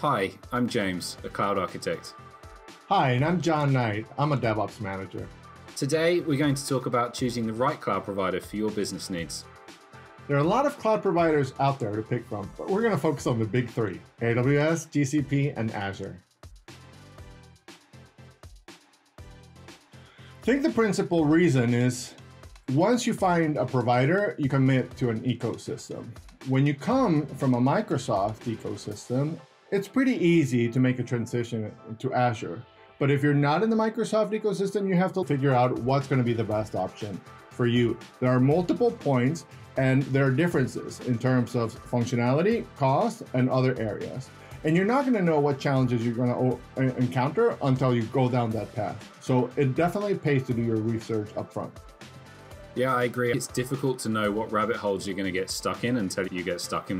Hi, I'm James, a cloud architect. Hi, and I'm John Knight. I'm a DevOps manager. Today, we're going to talk about choosing the right cloud provider for your business needs. There are a lot of cloud providers out there to pick from, but we're going to focus on the big three: AWS, GCP, and Azure. I think the principal reason is once you find a provider, you commit to an ecosystem. When you come from a Microsoft ecosystem, it's pretty easy to make a transition to Azure. But if you're not in the Microsoft ecosystem, you have to figure out what's going to be the best option for you. There are multiple points and there are differences in terms of functionality, cost, and other areas. And you're not going to know what challenges you're going to encounter until you go down that path. So it definitely pays to do your research up front. Yeah, I agree. It's difficult to know what rabbit holes you're going to get stuck in until you get stuck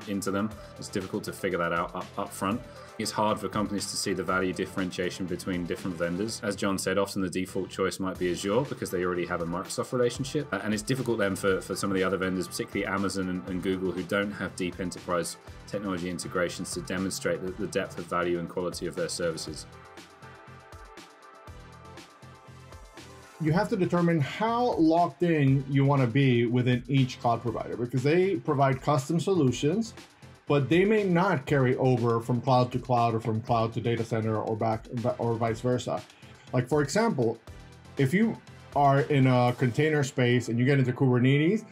into them. It's difficult to figure that out up front. It's hard for companies to see the value differentiation between different vendors. As John said, often the default choice might be Azure because they already have a Microsoft relationship. And it's difficult then for some of the other vendors, particularly Amazon and Google, who don't have deep enterprise technology integrations to demonstrate the depth of value and quality of their services. You have to determine how locked in you want to be within each cloud provider because they provide custom solutions, but they may not carry over from cloud to cloud or from cloud to data center or back or vice versa. Like for example, if you are in a container space and you get into Kubernetes,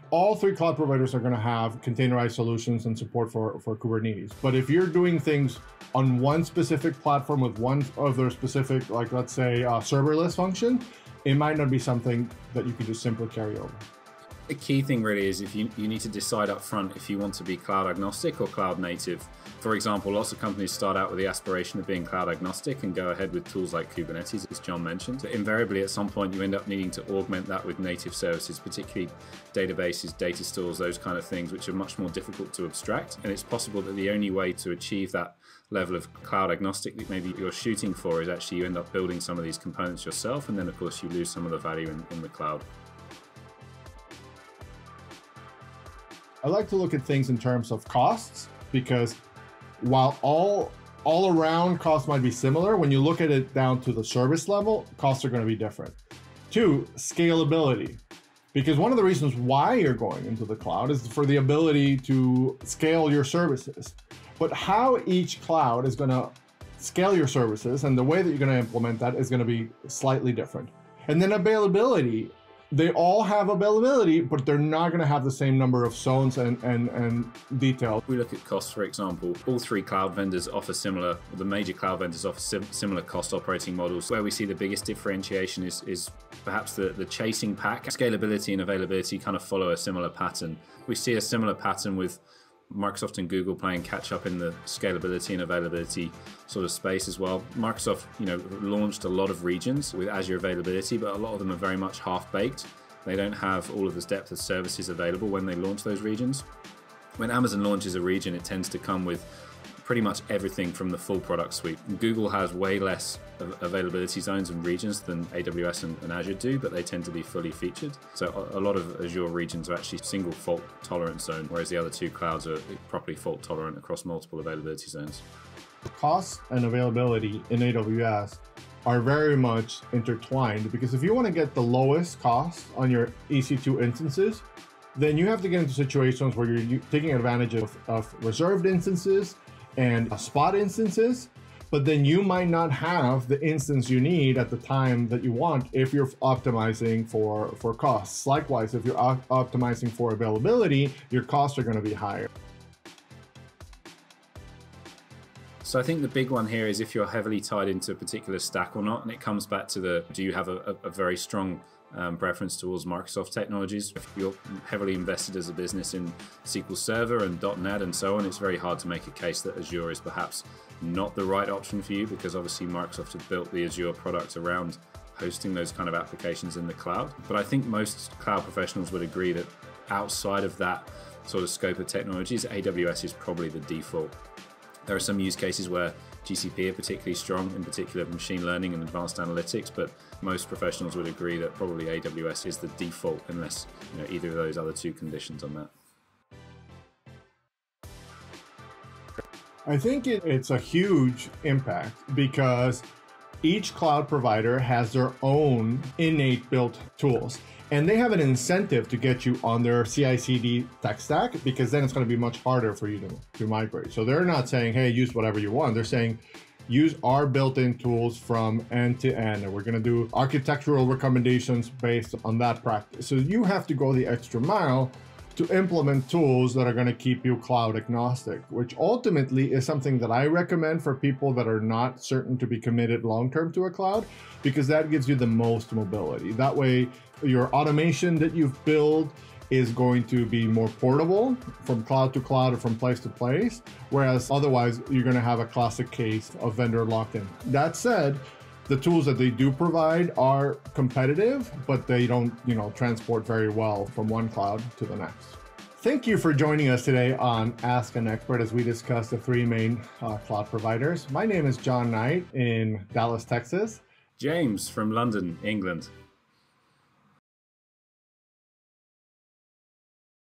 all three cloud providers are going to have containerized solutions and support for Kubernetes. But if you're doing things on one specific platform with one of their specific, like let's say serverless function, it might not be something that you can just simply carry over. The key thing really is if you need to decide up front if you want to be cloud agnostic or cloud native. For example, lots of companies start out with the aspiration of being cloud agnostic and go ahead with tools like Kubernetes, as John mentioned. But invariably, at some point, you end up needing to augment that with native services, particularly databases, data stores, those kind of things, which are much more difficult to abstract. And it's possible that the only way to achieve that level of cloud agnostic that maybe you're shooting for is actually you end up building some of these components yourself, and then of course you lose some of the value in the cloud. I like to look at things in terms of costs because while all around costs might be similar, when you look at it down to the service level, costs are going to be different. Two, scalability. Because one of the reasons why you're going into the cloud is for the ability to scale your services. But how each cloud is going to scale your services and the way that you're going to implement that is going to be slightly different. And then availability. They all have availability, but they're not going to have the same number of zones and detail. If we look at costs, for example, all three cloud vendors offer similar, the major cloud vendors offer similar cost operating models. Where we see the biggest differentiation is perhaps the chasing pack. Scalability and availability kind of follow a similar pattern. We see a similar pattern with Microsoft and Google playing catch up in the scalability and availability sort of space as well. Microsoft, launched a lot of regions with Azure availability, but a lot of them are very much half-baked. They don't have all of this depth of services available when they launch those regions. When Amazon launches a region, it tends to come with pretty much everything from the full product suite. Google has way less availability zones and regions than AWS and Azure do, but they tend to be fully featured. So a lot of Azure regions are actually single fault tolerant zone, whereas the other two clouds are properly fault tolerant across multiple availability zones. Cost and availability in AWS are very much intertwined because if you want to get the lowest cost on your EC2 instances, then you have to get into situations where you're taking advantage of reserved instances and spot instances, but then you might not have the instance you need at the time that you want if you're optimizing for costs. Likewise, if you're optimizing for availability, your costs are going to be higher. So I think the big one here is if you're heavily tied into a particular stack or not, and it comes back to do you have a very strong preference towards Microsoft technologies. If you're heavily invested as a business in SQL Server and .NET and so on, it's very hard to make a case that Azure is perhaps not the right option for you because obviously Microsoft have built the Azure product around hosting those kind of applications in the cloud. But I think most cloud professionals would agree that outside of that sort of scope of technologies, AWS is probably the default. There are some use cases where GCP are particularly strong, in particular machine learning and advanced analytics, but most professionals would agree that probably AWS is the default unless either of those other two conditions are met. I think it's a huge impact because each cloud provider has their own innate built tools, and they have an incentive to get you on their CI/CD tech stack, because then it's going to be much harder for you to migrate. So they're not saying, hey, use whatever you want. They're saying, use our built-in tools from end to end, and we're going to do architectural recommendations based on that practice. So you have to go the extra mile to implement tools that are going to keep you cloud agnostic, which ultimately is something that I recommend for people that are not certain to be committed long-term to a cloud, because that gives you the most mobility. That way, your automation that you've built is going to be more portable from cloud to cloud or from place to place, whereas otherwise you're going to have a classic case of vendor locked in. That said, the tools that they do provide are competitive, but they don't, transport very well from one cloud to the next. Thank you for joining us today on Ask an Expert as we discuss the three main cloud providers. My name is John Knight in Dallas, Texas. James from London, England.